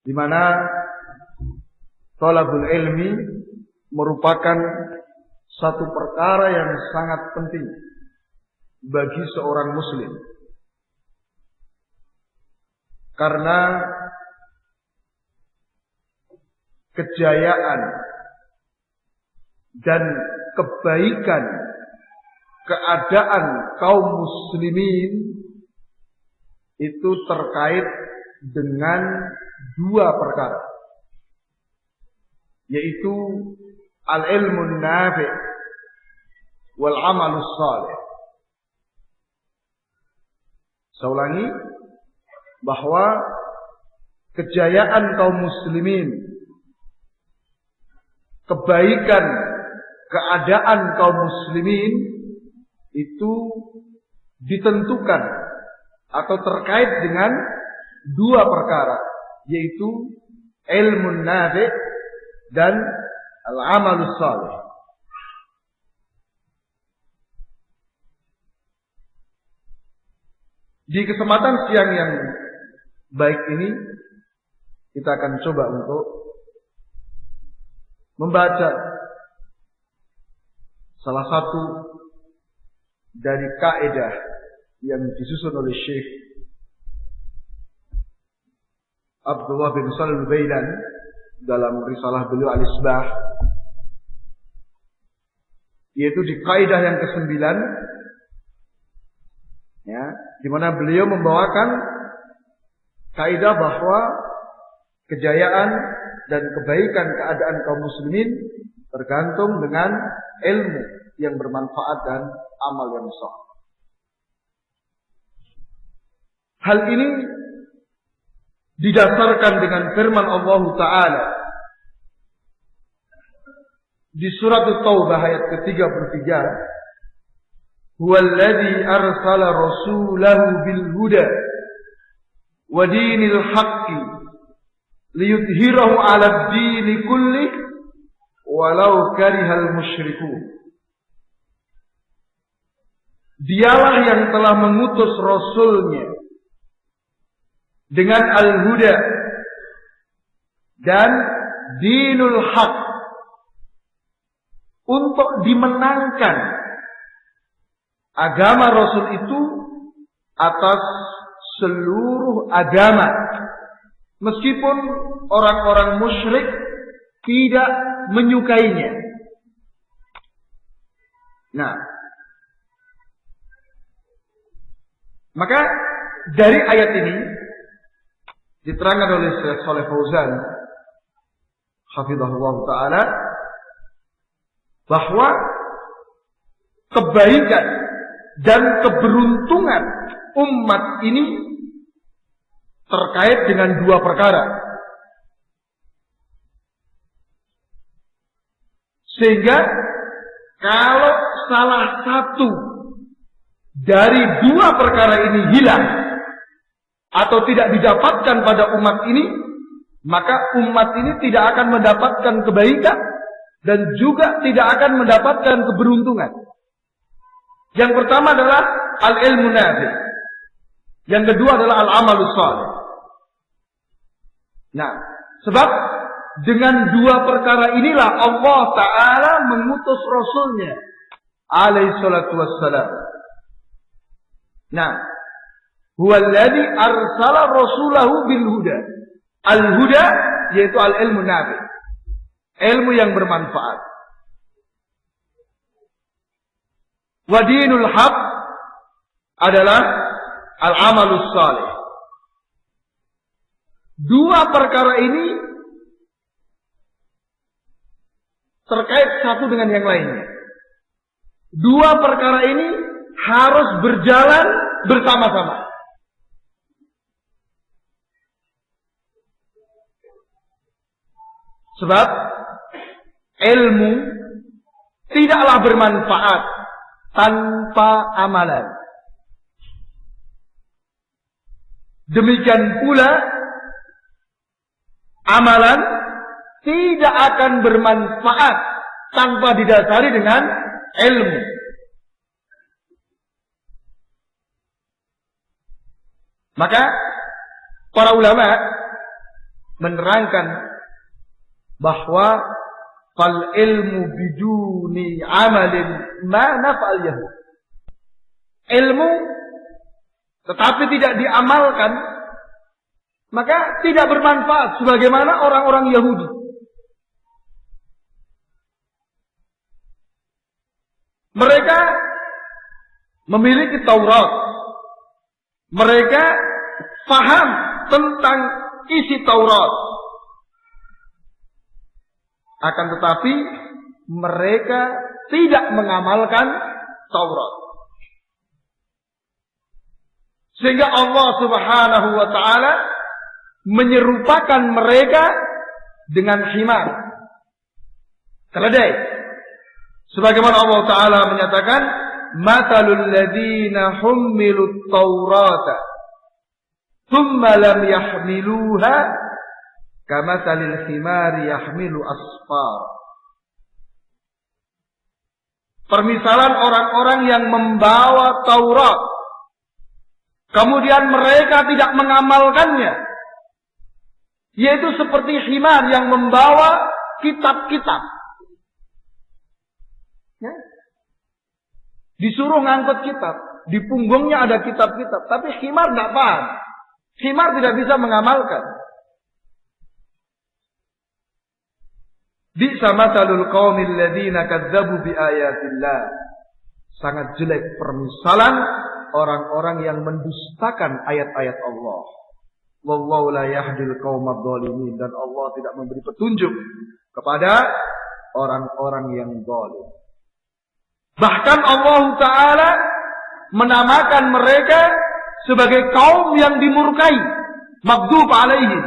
di mana thalabul ilmi merupakan satu perkara yang sangat penting bagi seorang muslim. Karena kejayaan dan kebaikan keadaan kaum muslimin itu terkait dengan dua perkara, yaitu al-ilmun nafi' wal amalus salih. Saya ulangi, bahwa kejayaan kaum muslimin, kebaikan keadaan kaum muslimin itu ditentukan atau terkait dengan dua perkara, yaitu ilmun nafi' dan al-amalus salih. Di kesempatan siang yang baik ini kita akan coba untuk membaca salah satu dari kaidah yang disusun oleh Syekh Abdullah bin Shalih Al-Bailan dalam risalah beliau Al-Isbah, yaitu di kaidah yang ke-9, ya, di mana beliau membawakan kaidah bahwa kejayaan dan kebaikan keadaan kaum muslimin tergantung dengan ilmu yang bermanfaat dan amal yang sahih. Hal ini didasarkan dengan firman Allah Ta'ala di surat At-Taubah ayat ke-33, "Huwallazi arsala rasulahu bil huda wa dinil haqqi liyudhhirahu 'alad dini kullih walau karihal musyrikun." Dialah yang telah mengutus rasulnya dengan al-huda dan dinul haq untuk dimenangkan agama Rasul itu atas seluruh agama, meskipun orang-orang musyrik tidak menyukainya. Nah, maka dari ayat ini diterangkan oleh Syekh Shalih Fauzan hafizahullah taala bahwa kebaikan dan keberuntungan umat ini terkait dengan dua perkara. Sehingga kalau salah satu dari dua perkara ini hilang atau tidak didapatkan pada umat ini, maka umat ini tidak akan mendapatkan kebaikan dan juga tidak akan mendapatkan keberuntungan. Yang pertama adalah al-ilmu nafi', yang kedua adalah al-amalus salih. Nah, sebab dengan dua perkara inilah Allah Ta'ala mengutus Rasulnya alaihi salatu wassalam. Nah, huwallazi arsala rasulahu bil huda. Al-huda yaitu al-ilmu nafi', ilmu yang bermanfaat. Wa dinul haq adalah al-amalus salih. Dua perkara ini terkait satu dengan yang lainnya. Dua perkara ini harus berjalan bersama-sama. Sebab ilmu tidaklah bermanfaat tanpa amalan. Demikian pula amalan tidak akan bermanfaat tanpa didasari dengan ilmu. Maka para ulama menerangkan bahwa fal ilmu biduni amalin ma naf'al yahud. Ilmu tetapi tidak diamalkan maka tidak bermanfaat sebagaimana orang-orang Yahudi. Mereka memiliki Taurat. Mereka paham tentang isi Taurat. Akan tetapi mereka tidak mengamalkan Taurat. Sehingga Allah Subhanahu wa taala menyerupakan mereka dengan himar, keledai. Sebagaimana Allah taala menyatakan, "Matalul ladzina hummilut Taurata thumma lam yahmiluha kamathalil himari yahmilu asfar." Permisalan orang-orang yang membawa Taurat kemudian mereka tidak mengamalkannya, yaitu seperti himar yang membawa kitab-kitab. Ya. Disuruh ngangkut kitab, di punggungnya ada kitab-kitab, tapi himar tidak paham. Himar tidak bisa mengamalkan. Bi'sa mathalul qaumil ladzina kadzdzabu biayatillah. Sangat jelek permisalan orang-orang yang mendustakan ayat-ayat Allah. Wallahu la yahdil qaumadz zalimin, dan Allah tidak memberi petunjuk kepada orang-orang yang zalim. Bahkan Allah taala menamakan mereka sebagai kaum yang dimurkai, maghdub alaihim.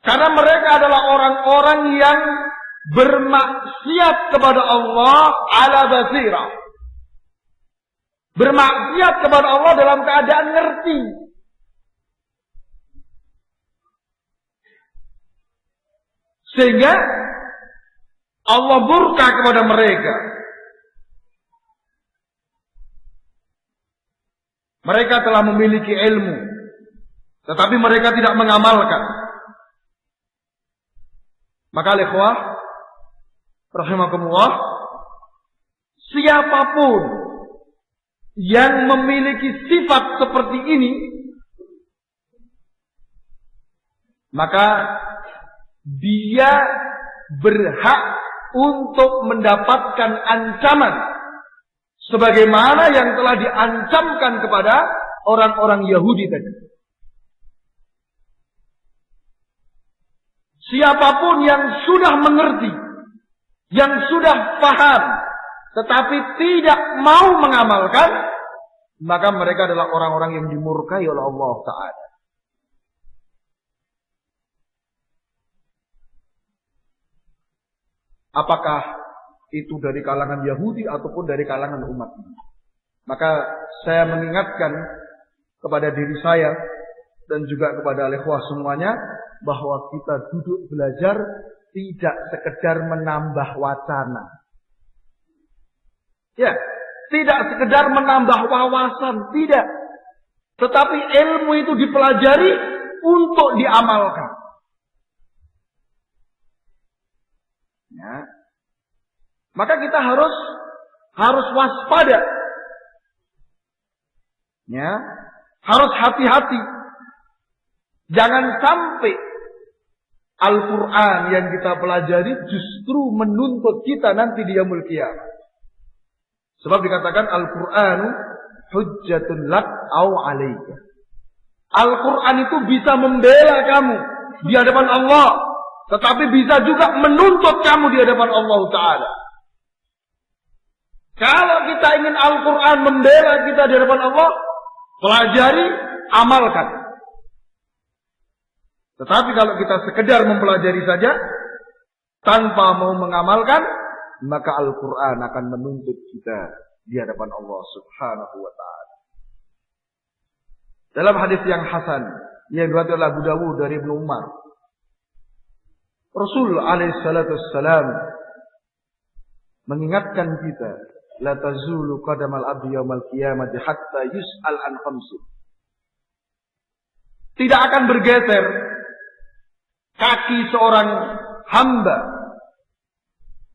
Karena mereka adalah orang-orang yang bermaksiat kepada Allah ala basirah. Bermaksiat kepada Allah dalam keadaan ngerti. Sehingga Allah murka kepada mereka. Mereka telah memiliki ilmu, tetapi mereka tidak mengamalkan. Maka ikhwah rahimakumullah, siapapun yang memiliki sifat seperti ini, maka dia berhak untuk mendapatkan ancaman sebagaimana yang telah diancamkan kepada orang-orang Yahudi tadi. Siapapun yang sudah mengerti, yang sudah paham, tetapi tidak mau mengamalkan, maka mereka adalah orang-orang yang dimurkai oleh Allah Ta'ala. Apakah itu dari kalangan Yahudi ataupun dari kalangan umat? Maka saya mengingatkan kepada diri saya dan juga kepada ikhwah semuanya, bahwa kita duduk belajar tidak sekedar menambah wacana. Ya, tidak sekedar menambah wawasan, tidak. Tetapi ilmu itu dipelajari untuk diamalkan. Ya. Maka kita harus waspada. Ya, harus hati-hati. Jangan sampai Al-Quran yang kita pelajari justru menuntut kita nanti di yaumul qiyamah. Sebab dikatakan Al-Quranu hujjatun lak au alaika. Al-Quran itu bisa membela kamu di hadapan Allah, tetapi bisa juga menuntut kamu di hadapan Allah Ta'ala. Kalau kita ingin Al-Quran membela kita di hadapan Allah, pelajari, amalkan. Tetapi kalau kita sekedar mempelajari saja tanpa mau mengamalkan, maka Al-Quran akan menuntut kita di hadapan Allah Subhanahu wa Ta'ala. Dalam hadis yang hasan yang diriwayatkan oleh Abu Dawud dari Ibnu Umar, Rasul alaihi salatu wassalam mengingatkan kita, la tazulu qadamal abdi yaumal qiyamati hatta yus'al an khamsin. tidak akan bergeser kaki seorang hamba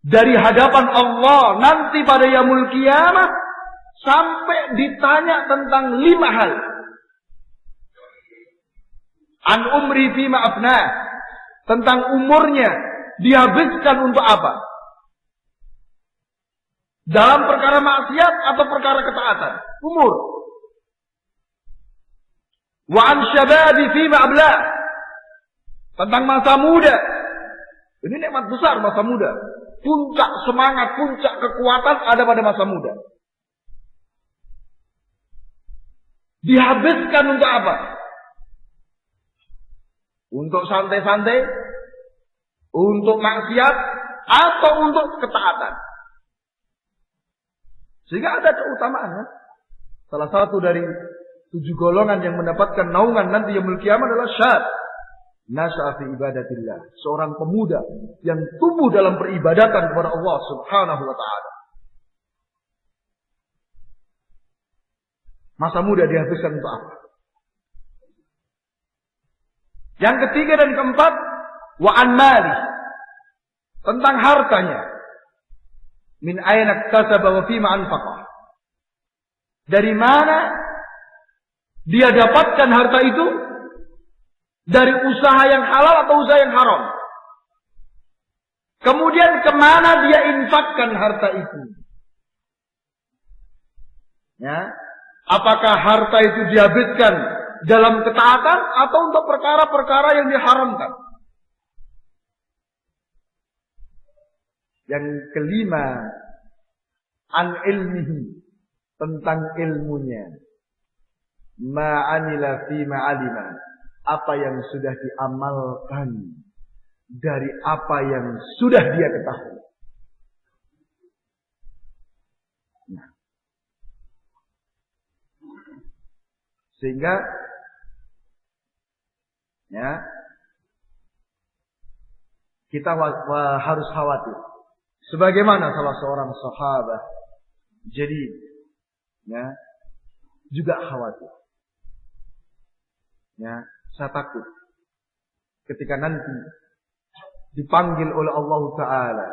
dari hadapan Allah nanti pada yaumul qiyamah sampai ditanya tentang 5 hal. An umri fima afna, tentang umurnya dihabiskan untuk apa? Dalam perkara maksiat atau perkara ketaatan? Umur. Wa an syababi fima abla, tentang masa muda. Ini nikmat besar masa muda. Puncak semangat, puncak kekuatan ada pada masa muda. Dihabiskan untuk apa? Untuk santai-santai, untuk maksiat, atau untuk ketaatan. Sehingga ada keutamaan. Salah satu dari 7 golongan yang mendapatkan naungan nanti yaumul qiyamah adalah syab nasya'a fi ibadatillah, seorang pemuda yang tumbuh dalam peribadatan kepada Allah Subhanahu wa taala. Masa muda dihabiskan untuk apa? Yang ketiga dan keempat, wa an mali, tentang hartanya. Min aina iktasaba wa fima anfaqah. Dari mana dia dapatkan harta itu? Dari usaha yang halal atau usaha yang haram? Kemudian kemana dia infakkan harta itu? Ya, apakah harta itu dihabiskan dalam ketaatan atau untuk perkara-perkara yang diharamkan? Yang kelima, an ilmihi, tentang ilmunya. Ma'anila fi ma'alima, apa yang sudah diamalkan dari apa yang sudah dia ketahui. Nah. Sehingga ya, kita harus khawatir. Sebagaimana salah seorang sahabat jadi ya, juga khawatir. Ya, saya takut ketika nanti dipanggil oleh Allah Ta'ala.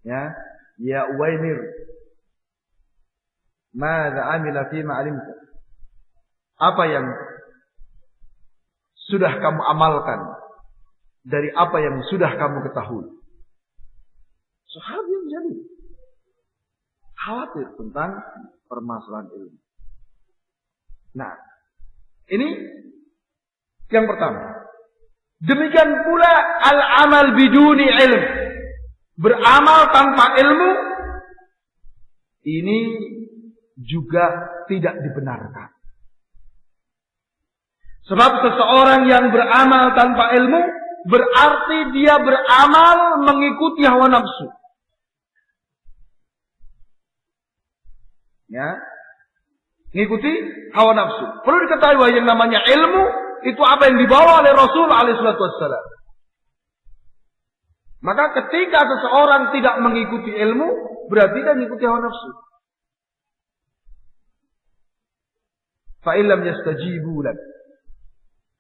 Ya Uwaimir, madza amila fima alimta? Apa yang sudah kamu amalkan dari apa yang sudah kamu ketahui? Sahabat yang jadi khawatir tentang permasalahan ilmu. Nah, ini yang pertama. Demikian pula al-amal biduni ilm, beramal tanpa ilmu, ini juga tidak dibenarkan. Sebab seseorang yang beramal tanpa ilmu berarti dia beramal mengikuti hawa nafsu. Ya, mengikuti hawa nafsu. Perlu diketahui bahwa yang namanya ilmu itu apa yang dibawa oleh Rasul alaihissalam. Maka ketika seseorang tidak mengikuti ilmu, berarti dia mengikuti hawa nafsu. Fa illam yastajibu lak,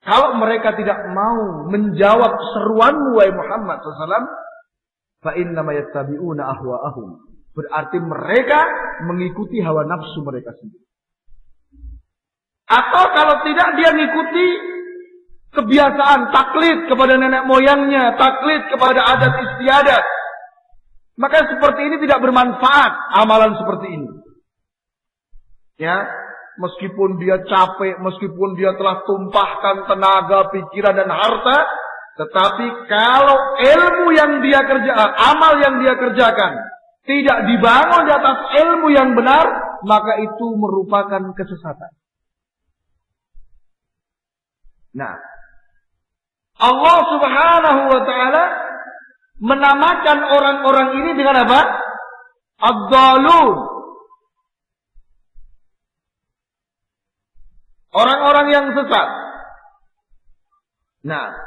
kalau mereka tidak mau menjawab seruanmu wahai Muhammad SAW, fa innama yattabi'una ahwa'ahum, berarti mereka mengikuti hawa nafsu mereka sendiri. Atau kalau tidak, dia mengikuti kebiasaan, taklid kepada nenek moyangnya, taklid kepada adat istiadat. Maka seperti ini tidak bermanfaat amalan seperti ini. Ya, meskipun dia capek, meskipun dia telah tumpahkan tenaga, pikiran dan harta, tetapi kalau ilmu yang dia kerjakan, amal yang dia kerjakan tidak dibangun di atas ilmu yang benar, maka itu merupakan kesesatan. Nah, Allah Subhanahu wa ta'ala menamakan orang-orang ini dengan apa? Ad-dhalun. Orang-orang yang sesat. Nah,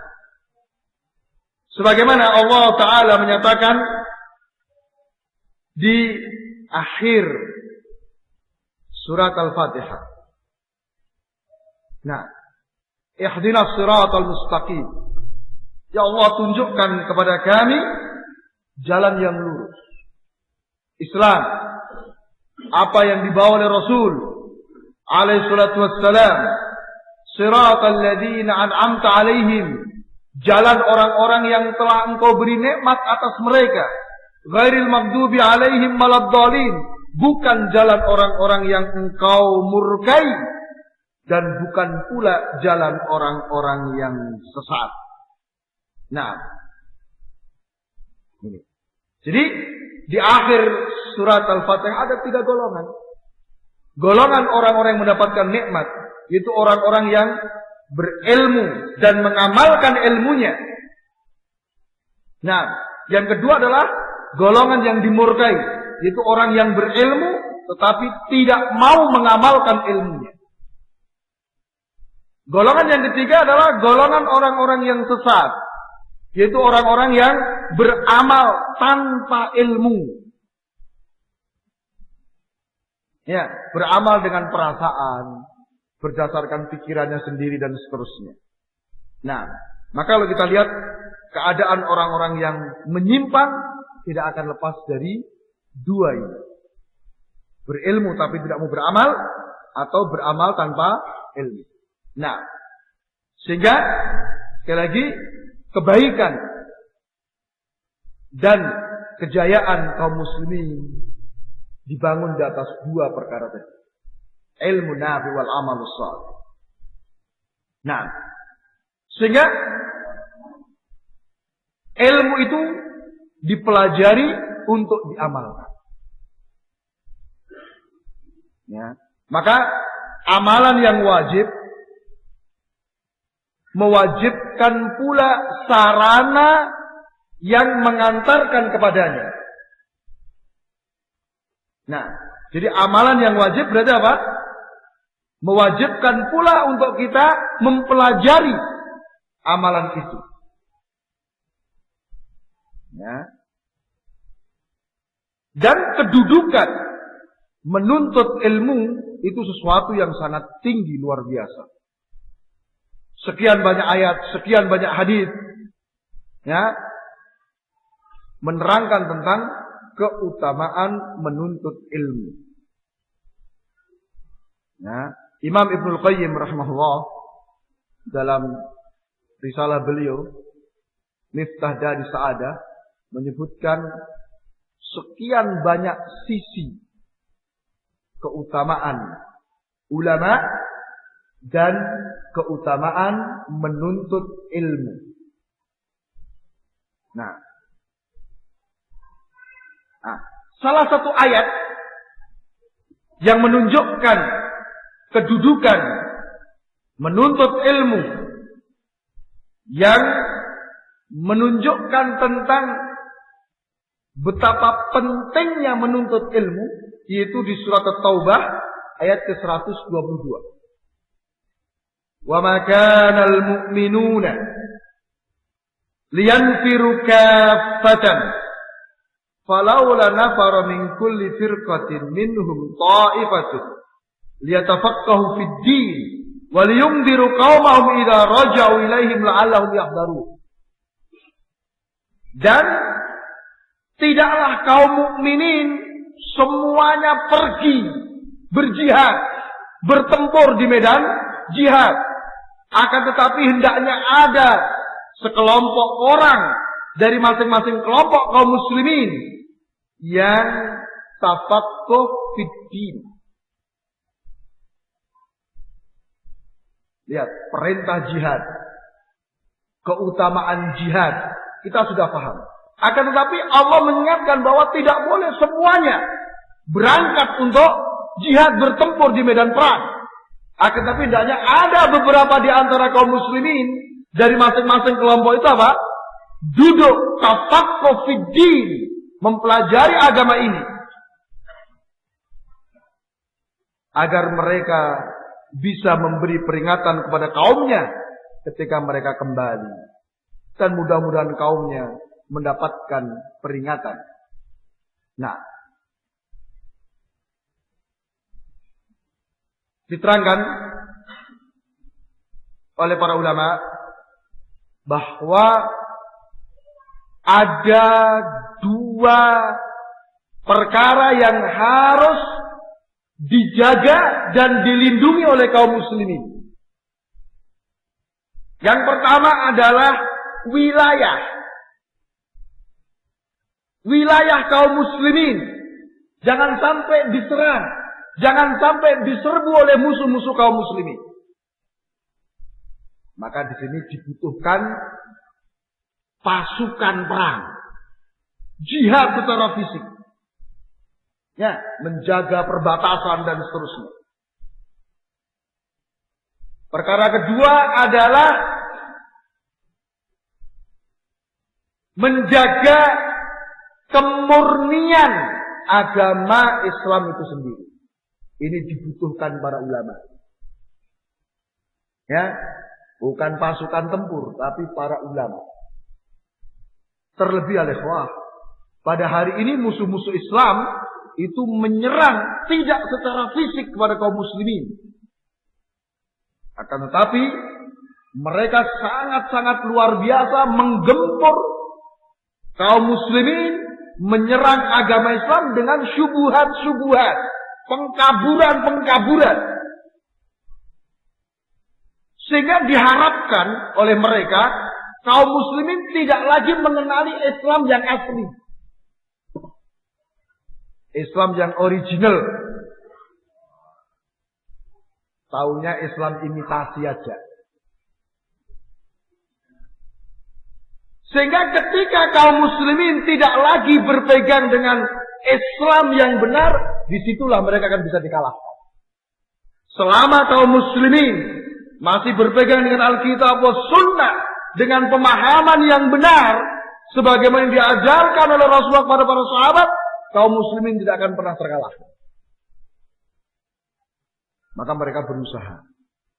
sebagaimana Allah Ta'ala menyatakan di akhir surat Al-Fatihah. Nah, ihdinas siratal mustaqim. Ya Allah, tunjukkan kepada kami jalan yang lurus. Islam, apa yang dibawa oleh Rasul alaihi salatu wassalam, siratal ladzina an'amta alaihim, jalan orang-orang yang telah Engkau beri nikmat atas mereka, ghairil maghdubi alaihim waladdallin, bukan jalan orang-orang yang Engkau murkai, dan bukan pula jalan orang-orang yang sesat. Nah, ini. Jadi di akhir surat Al-Fatihah ada 3 golongan. Golongan orang-orang yang mendapatkan nikmat, yaitu orang-orang yang berilmu dan mengamalkan ilmunya. Nah, yang kedua adalah golongan yang dimurkai, yaitu orang yang berilmu tetapi tidak mau mengamalkan ilmunya. Golongan yang ketiga adalah golongan orang-orang yang sesat, yaitu orang-orang yang beramal tanpa ilmu. Ya, beramal dengan perasaan, berdasarkan pikirannya sendiri dan seterusnya. Nah, maka kalau kita lihat keadaan orang-orang yang menyimpang tidak akan lepas dari 2 ini. Berilmu tapi tidak mau beramal, atau beramal tanpa ilmu. Nah, sehingga sekali lagi kebaikan dan kejayaan kaum muslimin dibangun di atas 2 perkara tadi. Ilmu nafi wal amalus salih. Nah, sehingga ilmu itu dipelajari untuk diamalkan. Ya, maka amalan yang wajib mewajibkan pula sarana yang mengantarkan kepadanya. Nah, jadi amalan yang wajib berarti apa? Mewajibkan pula untuk kita mempelajari amalan itu. Ya. Dan kedudukan menuntut ilmu itu sesuatu yang sangat tinggi, luar biasa. Sekian banyak ayat, sekian banyak hadis, ya, menerangkan tentang keutamaan menuntut ilmu. Ya, Imam Ibnul Qayyim rahimahullah dalam risalah beliau Miftah Dari Sa'adah menyebutkan sekian banyak sisi keutamaan ulama dan keutamaan menuntut ilmu. Nah, salah satu ayat yang menunjukkan kedudukan menuntut ilmu, yang menunjukkan tentang betapa pentingnya menuntut ilmu, yaitu di surat At-Taubah ayat ke-122. Wa ma kana al-mu'minuna liyanfiru kaffatan falawla nafara min kulli firqatin minhum ta'ifatun liyatafaqahu fid din wa liyundiru qaumahum idza raja'u ilaihim la'allahum yahdharun. Dan tidaklah kaum mukminin semuanya pergi berjihad, bertempur di medan jihad, akan tetapi hendaknya ada sekelompok orang dari masing-masing kelompok kaum muslimin yang tafaqquh fid din. Lihat, perintah jihad, keutamaan jihad, kita sudah paham. Akan tetapi Allah mengingatkan bahwa tidak boleh semuanya berangkat untuk jihad, bertempur di medan perang. Akan tetapi hendaknya ada beberapa di antara kaum muslimin dari masing-masing kelompok itu apa? Duduk tafaqquh fid din, mempelajari agama ini, agar mereka bisa memberi peringatan kepada kaumnya ketika mereka kembali, dan mudah-mudahan kaumnya mendapatkan peringatan. Nah, diterangkan oleh para ulama bahwa ada dua perkara yang harus dijaga dan dilindungi oleh kaum muslimin. Yang pertama adalah wilayah. Wilayah kaum muslimin jangan sampai diserang, jangan sampai diserbu oleh musuh-musuh kaum muslimin. Maka di sini dibutuhkan pasukan perang, jihad secara fisik, ya, menjaga perbatasan dan seterusnya. Perkara kedua adalah menjaga kemurnian agama Islam itu sendiri. Ini dibutuhkan para ulama. Ya, bukan pasukan tempur, tapi para ulama. Terlebih al-ikhwah, pada hari ini musuh-musuh Islam itu menyerang tidak secara fisik kepada kaum muslimin. Akan tetapi mereka sangat-sangat luar biasa menggempur kaum muslimin, menyerang agama Islam dengan syubhat-syubhat, pengkaburan-pengkaburan. Sehingga diharapkan oleh mereka kaum muslimin tidak lagi mengenali Islam yang asli, Islam yang original. Taunya Islam imitasi aja. Sehingga ketika kaum muslimin tidak lagi berpegang dengan Islam yang benar, disitulah mereka akan bisa dikalahkan. Selama kaum muslimin masih berpegang dengan Alkitab dan Sunnah, dengan pemahaman yang benar, sebagaimana yang diajarkan oleh Rasulullah kepada para sahabat, kaum muslimin tidak akan pernah terkalahkan. Maka mereka berusaha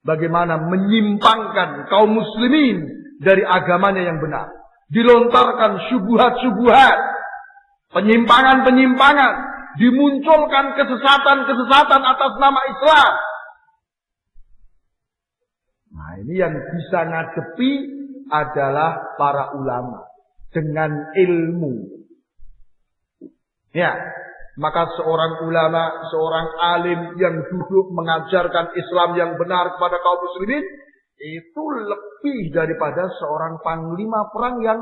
bagaimana menyimpangkan kaum muslimin dari agamanya yang benar. Dilontarkan syubhat-syubhat, penyimpangan-penyimpangan, dimunculkan kesesatan-kesesatan atas nama Islam. Nah, ini yang bisa ngadepi adalah para ulama dengan ilmu. Ya, maka seorang ulama, seorang alim yang duduk mengajarkan Islam yang benar kepada kaum muslimin, itu lebih daripada seorang panglima perang yang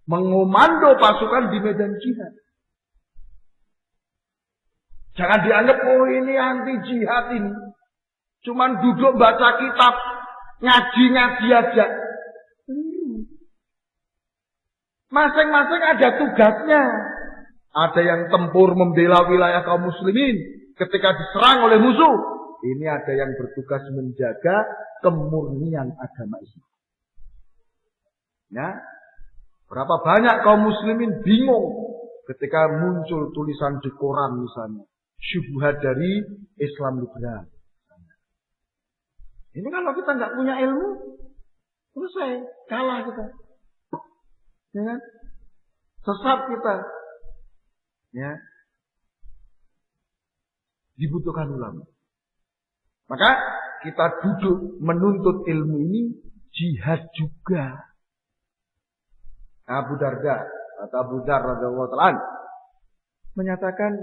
mengomando pasukan di medan jihad. Jangan dianggap, oh ini anti jihad ini. Cuman duduk baca kitab, ngaji-ngaji aja. Masing-masing ada tugasnya. Ada yang tempur membela wilayah kaum muslimin ketika diserang oleh musuh. Ini ada yang bertugas menjaga kemurnian agama Islam. Ya, berapa banyak kaum muslimin bingung ketika muncul tulisan di koran misalnya, syubhat dari Islam liberal. Ini kalau kita nggak punya ilmu, selesai, kalah kita. Ya kan? Sesat kita. Ya. Dibutuhkan ulama. Maka kita duduk menuntut ilmu ini jihad juga. Abu Darda atau Abu Dzar radhiyallahu ta'ala menyatakan,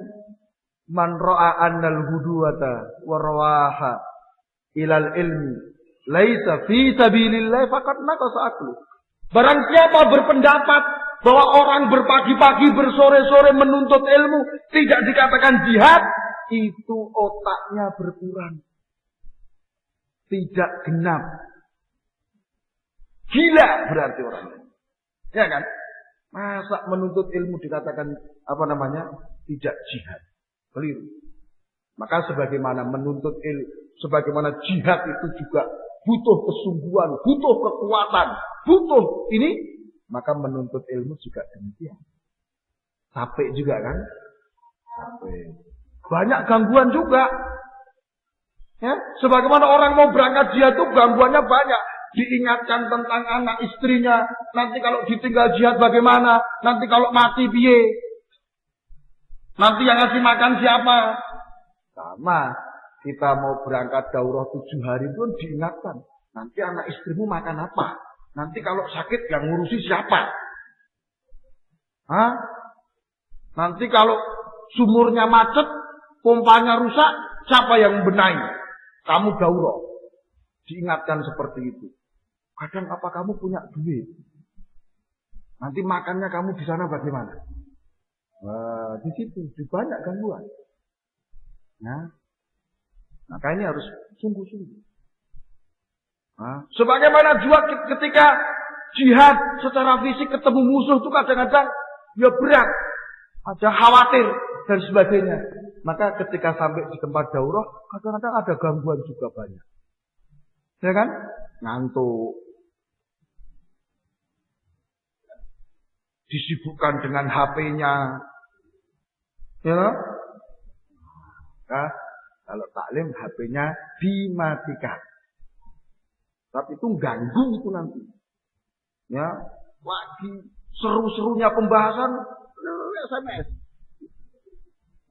man ra'a annal huduwata wa rawaha ilal ilmi laisa fi sabilillah faqad naqasa aqlu. Barang siapa berpendapat bahwa orang berpagi-pagi bersore-sore menuntut ilmu tidak dikatakan jihad, itu otaknya berkurang. Tidak genap. Gila berarti orangnya. Ya kan? Masa menuntut ilmu dikatakan tidak jihad. Keliru. Maka sebagaimana menuntut ilmu, sebagaimana jihad itu juga butuh kesungguhan, butuh kekuatan, butuh ini, maka menuntut ilmu juga demikian. Capek juga kan? Capek. Banyak gangguan juga. Ya, sebagaimana orang mau berangkat jihad itu gangguannya banyak. Diingatkan tentang anak istrinya. Nanti kalau ditinggal jihad bagaimana? Nanti kalau mati piye? Nanti yang ngasih makan siapa? Sama. Kita mau berangkat daurah 7 hari pun diingatkan. Nanti anak istrimu makan apa? Nanti kalau sakit yang ngurusi siapa? Hah? Nanti kalau sumurnya macet, pompanya rusak, siapa yang benahi? Kamu daurah. Diingatkan seperti itu. Kadang apa kamu punya duit? Nanti makannya kamu di sana bagaimana? Wah, di situ banyak gangguan. Nah, makanya harus sungguh-sungguh. Nah, sebagaimana juga ketika jihad secara fisik ketemu musuh itu kadang-kadang ya berat, ada khawatir dan sebagainya. Maka ketika sampai di tempat daurah, kadang-kadang ada gangguan juga banyak. Ya kan? Ngantuk. Disibukkan dengan HP-nya. Ya. Nah, kalau taklim HP-nya dimatikan. Tapi itu ganggu itu nanti. Ya, lagi seru-serunya pembahasan SMS.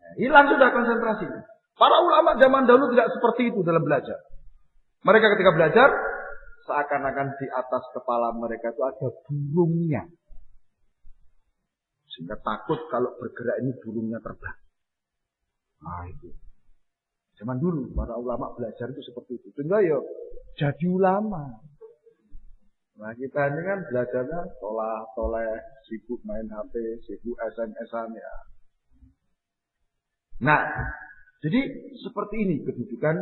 Nah, hilang sudah konsentrasi. Para ulama zaman dahulu tidak seperti itu dalam belajar. Mereka ketika belajar seakan-akan di atas kepala mereka itu ada burungnya. Sehingga takut kalau bergerak ini burungnya terbang. Nah itu. Zaman dulu para ulama belajar itu seperti itu. Sehingga ya jadi ulama. Nah kita ini kan belajarnya toleh, sibuk main HP, sibuk SMS-an ya. Nah, jadi seperti ini kedudukan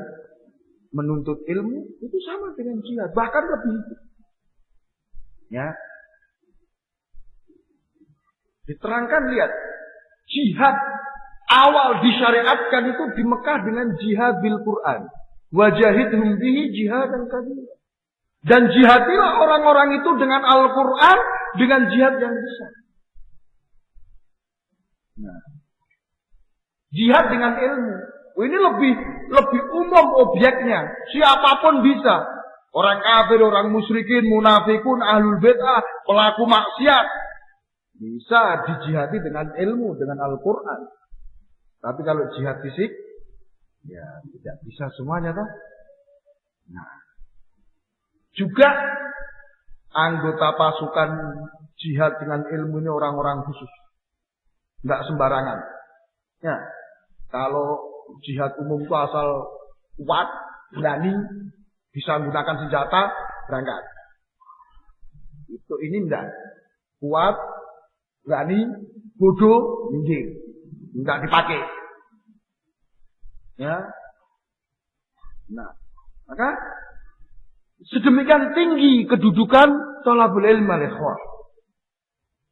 menuntut ilmu itu sama dengan jihad, bahkan lebih. Ya. Diterangkan lihat, jihad awal disyariatkan itu di Mekah dengan jihad bil Quran. Wajahidhum bihi jihadan kabira. Dan jihadilah orang-orang itu dengan Al-Quran, dengan jihad yang besar. Nah, jihad dengan ilmu. Ini lebih umum objeknya. Siapapun bisa. Orang kafir, orang musyrikin, munafikun, ahlul bid'ah, pelaku maksiat. Bisa dijihadi dengan ilmu, dengan Al-Quran. Tapi kalau jihad fisik, ya tidak bisa semuanya toh. Nah, juga anggota pasukan jihad dengan ilmu ini orang-orang khusus. Tidak sembarangan. Ya, kalau jihad umum itu asal kuat, berani, bisa menggunakan senjata, berangkat. Itu ini enggak. Kuat, berani, bodoh, minggir. Enggak dipakai. Ya. Nah, maka sedemikian tinggi kedudukan thalabul ilmi al-ikhwah.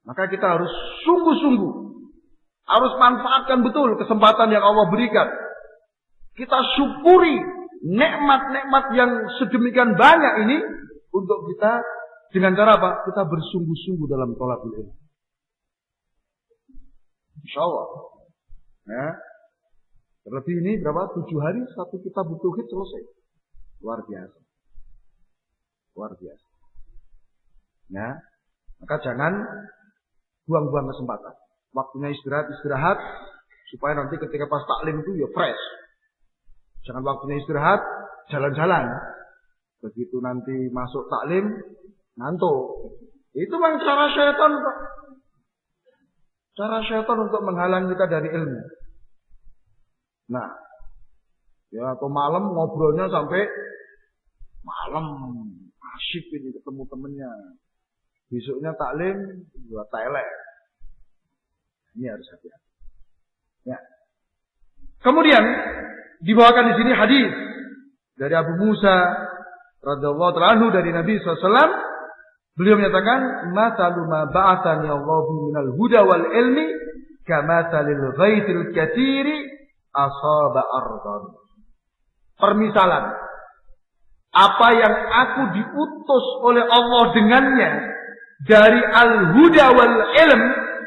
Maka kita harus sungguh-sungguh, harus manfaatkan betul kesempatan yang Allah berikan. Kita syukuri nikmat-nikmat yang sedemikian banyak ini untuk kita dengan cara apa? Kita bersungguh-sungguh dalam thalabul ilmi. Insyaallah. Ya. Terlebih ini berapa? 7 hari satu kitab tauhid selesai. Luar biasa. Luar biasa. Ya. Maka jangan buang-buang kesempatan. Waktunya istirahat supaya nanti ketika pas taklim itu ya fresh. Jangan waktunya istirahat, jalan-jalan. Begitu nanti masuk taklim, ngantuk. Itu memang cara syaitan, Pak. Cara syaitan untuk menghalang kita dari ilmu. Nah, ya atau malam ngobrolnya sampai malam, asyik ini ketemu temennya. Besoknya taklim, buat telek. Ini harus hati-hati. Ya. Kemudian dibawakan di sini hadis dari Abu Musa radhiyallahu ta'ala anhu dari Nabi SAW. Beliau menyatakan, "Mathalu ma ba'athani Allahu minal huda wal ilmi kamathalil ghaitil katsiri asaba ardan." Permisalan apa yang aku diutus oleh Allah dengannya dari al-huda wal ilm,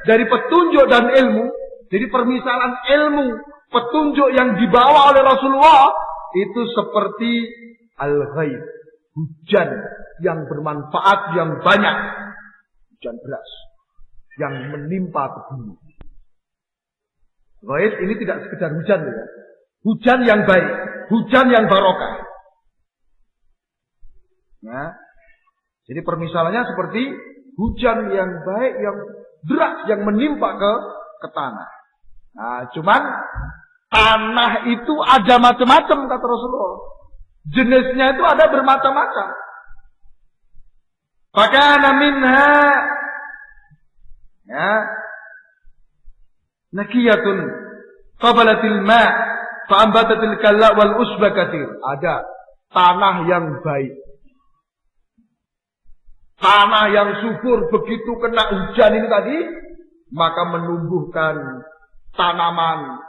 dari petunjuk dan ilmu. Jadi permisalan ilmu, petunjuk yang dibawa oleh Rasulullah itu seperti al-ghaib, hujan yang bermanfaat yang banyak, hujan deras yang menimpa ke bumi. Ghaib ini tidak sekedar hujan, ya. Hujan yang baik, hujan yang barokah. Ya. Jadi permisalannya seperti hujan yang baik, yang deras, yang menimpa ke tanah. Nah, cuman tanah itu ada macam-macam kata Rasulullah. Jenisnya itu ada bermacam-macam. Fakana minha ya nakiyatun qabalatil ma' fa'ambatatil kalla wal usba katsir. Ada tanah yang baik. Tanah yang subur, begitu kena hujan ini tadi, maka menumbuhkan tanaman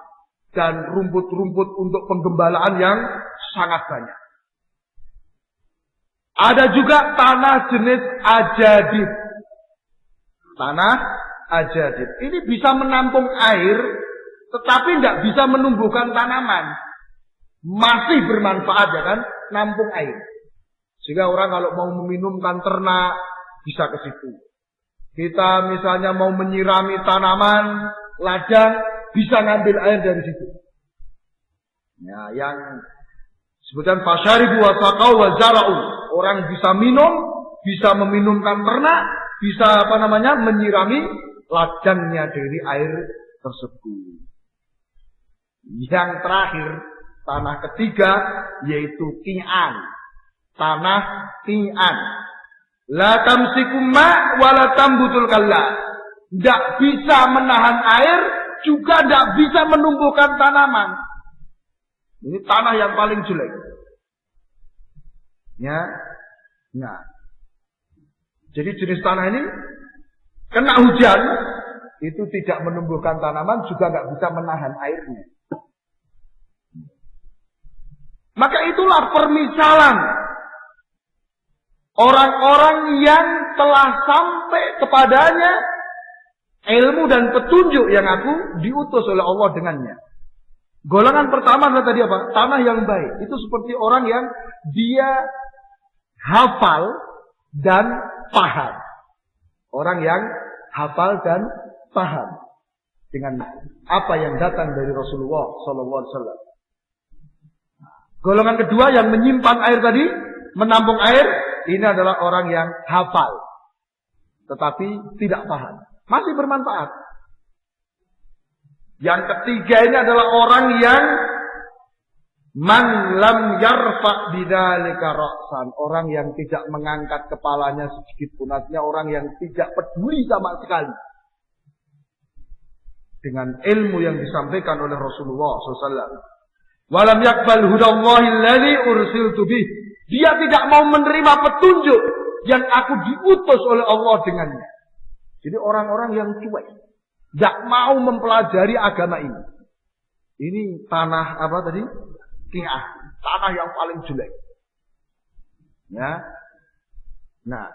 dan rumput-rumput untuk penggembalaan yang sangat banyak. Ada juga tanah jenis ajadid. Tanah ajadid. Ini bisa menampung air, tetapi tidak bisa menumbuhkan tanaman. Masih bermanfaat ya kan, nampung air. Sehingga orang kalau mau meminumkan ternak, bisa ke situ. Kita misalnya mau menyirami tanaman, ladang, bisa ngambil air dari situ. Ya, yang sebutan fasyaribu wa saqau wa zara'u. Orang bisa minum, bisa meminumkan ternak, bisa menyirami ladangnya dari air tersebut. Yang terakhir, tanah ketiga yaitu qi'an. Tanah qi'an. La tamsikum ma' wa la tambutul kalla. Tidak bisa menahan air, juga tidak bisa menumbuhkan tanaman. Ini tanah yang paling jelek. Ya. Nah. Jadi jenis tanah ini kena hujan itu tidak menumbuhkan tanaman, juga nggak bisa menahan airnya. Maka itulah permisalan orang-orang yang telah sampai kepadanya ilmu dan petunjuk yang aku diutus oleh Allah dengannya. Golongan pertama adalah tadi apa? Tanah yang baik. Itu seperti orang yang dia hafal dan paham. Orang yang hafal dan paham dengan apa yang datang dari Rasulullah sallallahu alaihi wasallam. Golongan kedua yang menyimpan air tadi, menampung air, ini adalah orang yang hafal tetapi tidak paham. Masih bermanfaat. Yang ketiga ini adalah orang yang man lam yarfa bidzalika ra'san, orang yang tidak mengangkat kepalanya sedikit pun, artinya orang yang tidak peduli sama sekali dengan ilmu yang disampaikan oleh Rasulullah SAW. Walam yakbal hudallahi alladzi ursiltu bih. Dia tidak mau menerima petunjuk yang aku diutus oleh Allah dengannya. Jadi orang-orang yang cuek, tidak mau mempelajari agama ini. Ini tanah apa tadi? Qi'ah, tanah yang paling jelek. Ya. Nah,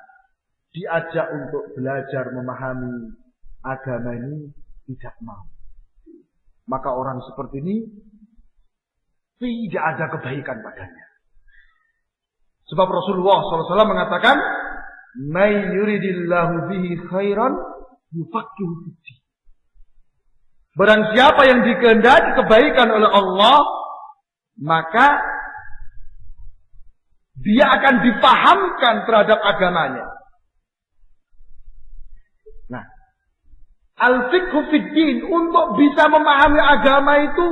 diajak untuk belajar memahami agama ini tidak mau. Maka orang seperti ini tidak ada kebaikan padanya. Sebab Rasulullah SAW mengatakan, "May yuridillahu bihi khairan yufaqihu fiddin." Barang siapa yang dikehendaki kebaikan oleh Allah, maka dia akan dipahamkan terhadap agamanya. Nah, al-fiqhu fiddin, untuk bisa memahami agama itu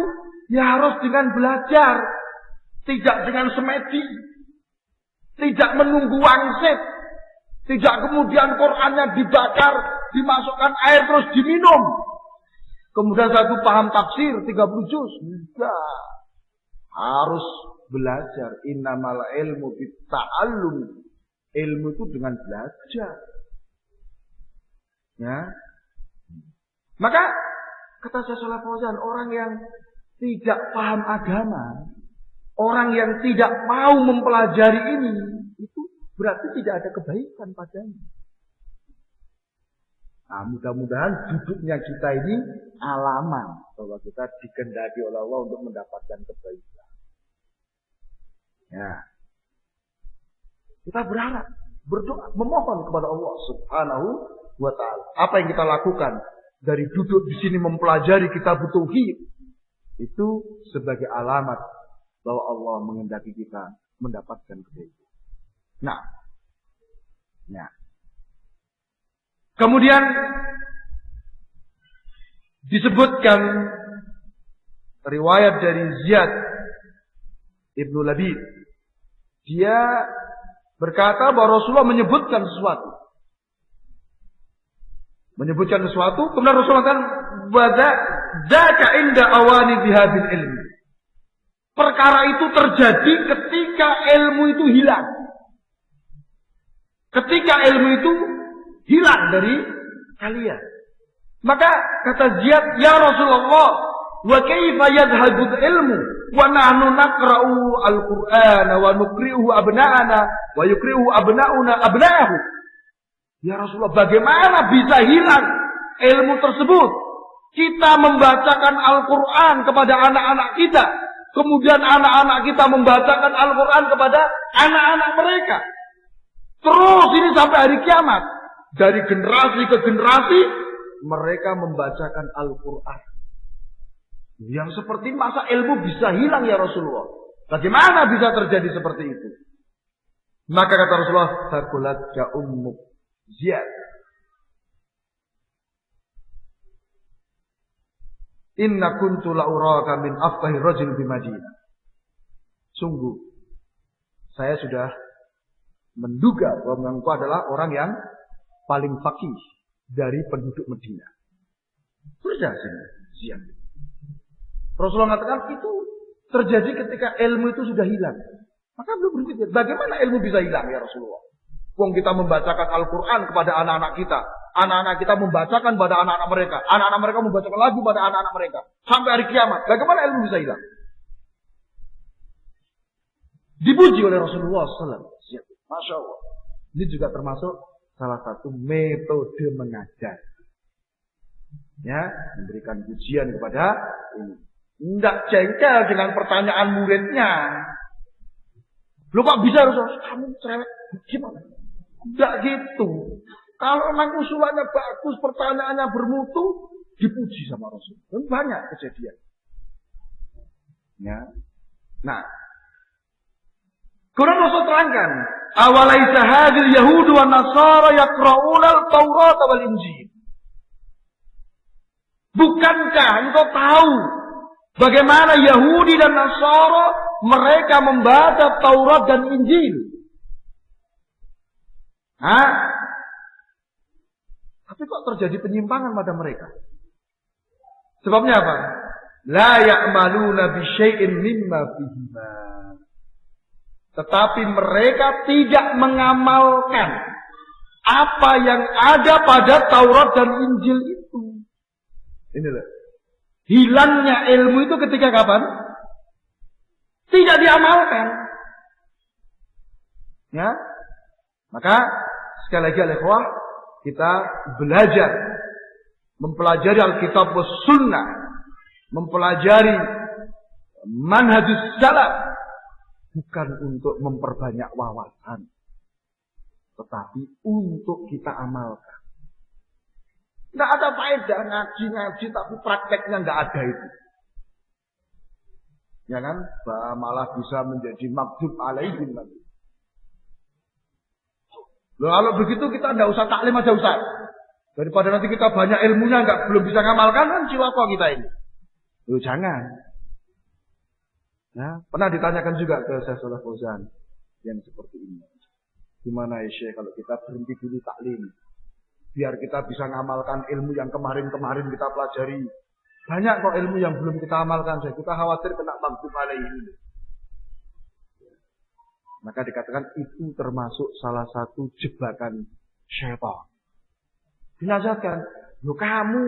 ya harus dengan belajar, tidak dengan semedi, tidak menunggu wangsit, tidak kemudian Qur'annya dibakar, dimasukkan air terus diminum. Kemudian satu paham tafsir 30 juz. Enggak. Harus belajar. Innamal ilmu bitta'allum. Ilmu itu dengan belajar. Ya. Maka kata Syekh Shalih Fauzan, orang yang tidak paham agama, orang yang tidak mau mempelajari ini, itu berarti tidak ada kebaikan padanya. Nah, mudah-mudahan duduknya kita ini alaman bahwa kita dikehendaki oleh Allah untuk mendapatkan kebaikan. Ya. Kita berharap, berdoa, memohon kepada Allah Subhanahu wa ta'ala. Apa yang kita lakukan dari duduk di sini mempelajari kitab tauhid, itu sebagai alamat bahwa Allah menghendaki kita mendapatkan kebaikan. Nah, Ya. Kemudian disebutkan riwayat dari Ziyad Ibnu Labid. Dia berkata bahwa Rasulullah menyebutkan sesuatu. Kemudian Rasulullah kan dzaka inda awani bihadil ilmi. Perkara itu terjadi ketika ilmu itu hilang. Ketika ilmu itu hilang dari kalian. Maka kata Ziyad, ya Rasulullah, wa kaifa yadhhabul ilmu wa nahnu naqra'u al-Qur'ana wa nuqri'uhu abna'ana wa yuqri'uhu abna'una abna'ahu. Ya Rasulullah, bagaimana bisa hilang ilmu tersebut? Kita membacakan Al-Quran kepada anak-anak kita. Kemudian anak-anak kita membacakan Al-Quran kepada anak-anak mereka. Terus ini sampai hari kiamat. Dari generasi ke generasi, mereka membacakan Al-Quran. Yang seperti masa ilmu bisa hilang ya Rasulullah? Bagaimana bisa terjadi seperti itu? Maka kata Rasulullah, "Thaqulat ka ummuk Ziyad. Inna kuntu la'uraka min afqahi rajul di Madinah." Sungguh, saya sudah menduga bahwa engkau adalah orang yang paling faqih dari penduduk Madinah. Sudah sini, Ziyad. Rasulullah mengatakan itu terjadi ketika ilmu itu sudah hilang. Maka beliau berpikir, bagaimana ilmu bisa hilang ya Rasulullah? Wong kita membacakan Al-Quran kepada anak-anak kita. Anak-anak kita membacakan pada anak-anak mereka. Anak-anak mereka membacakan lagi pada anak-anak mereka. Sampai hari kiamat. Bagaimana ilmu bisa hilang? Dipuji oleh Rasulullah SAW. Masya Allah. Ini juga termasuk salah satu metode mengajar. Ya, memberikan pujian kepada ini. Tidak jengkel dengan pertanyaan muridnya. Loh kok bisa Rasulullah? Kamu cerewet. Gimana? Tidak gitu. Kalau memang usulannya bagus, pertanyaannya bermutu, dipuji sama Rasul. Dan banyak kejadian. Ya. Nah. Kemudian Rasul terangkan. Awalaisa hadil Yahudu wa Nasara yaqra'una al-Taurat wal Injil. Bukankah engkau tahu bagaimana Yahudi dan Nasara mereka membaca Taurat dan Injil? Tapi kok terjadi penyimpangan pada mereka? Sebabnya apa? La ya'maluna bi syai'in mimma fihima. Tetapi mereka tidak mengamalkan apa yang ada pada Taurat dan Injil itu. Inilah. Hilangnya ilmu itu ketika kapan? Tidak diamalkan. Ya. Maka sekali lagi al-ikhwah, kita belajar, mempelajari Alkitab was Sunnah, mempelajari manhajus salaf, bukan untuk memperbanyak wawasan, tetapi untuk kita amalkan. Tidak ada faedah ngaji tapi prakteknya tidak ada itu. Ya kan? Malah bisa menjadi maghdub alaihim nanti. Loh, kalau begitu kita tidak usah taklim aja Ustaz. Daripada nanti kita banyak ilmunya belum bisa ngamalkan kan cilaka kita ini. Loh, jangan. Ya, pernah ditanyakan juga ke Syekh Shalih Fauzan yang seperti ini. Gimana ya Syekh kalau kita berhenti dulu taklim? Biar kita bisa ngamalkan ilmu yang kemarin-kemarin kita pelajari. Banyak kok ilmu yang belum kita amalkan. Kita khawatir kena maghdub alaihim. Maka dikatakan itu termasuk salah satu jebakan syaitan. Dinasihatkan, loh kamu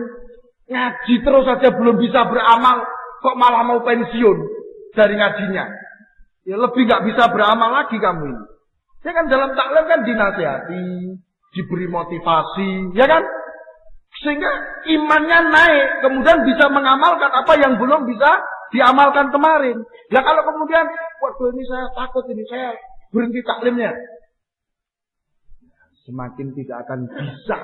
ngaji terus saja belum bisa beramal, kok malah mau pensiun dari ngajinya. Ya lebih nggak bisa beramal lagi kamu ini. Ya kan dalam taklim kan dinasihati, diberi motivasi, ya kan? Sehingga imannya naik, kemudian bisa mengamalkan apa yang belum bisa diamalkan kemarin. Ya kalau kemudian, waduh ini saya takut, ini saya berhenti taklimnya. Semakin tidak akan bisa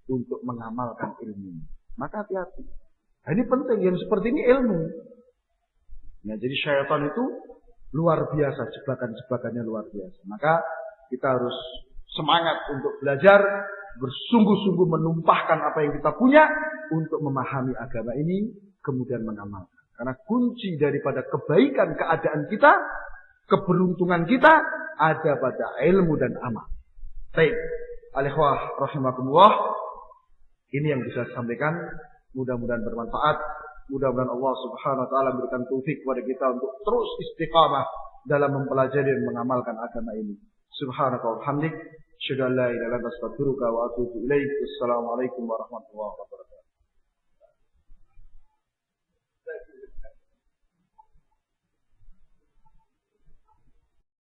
untuk mengamalkan ilmu. Maka hati-hati. Nah, ini penting, yang seperti ini ilmu. Ya, jadi syaitan itu luar biasa, jebakan-jebakannya luar biasa. Maka kita harus semangat untuk belajar, bersungguh-sungguh menumpahkan apa yang kita punya untuk memahami agama ini, kemudian mengamalkan. Karena kunci daripada kebaikan keadaan kita, keberuntungan kita, ada pada ilmu dan amal. Baik, al-ikhwah rahimakumullah, ini yang bisa saya sampaikan. Mudah-mudahan bermanfaat. Mudah-mudahan Allah Subhanahu wa taala berikan taufik kepada kita untuk terus istiqamah dalam mempelajari dan mengamalkan agama ini. Subhanaka wa bihamdik, asyhadu an la ilaha illa anta astaghfiruka wa atubu ilaik. Wassalamualaikum warahmatullahi wabarakatuh.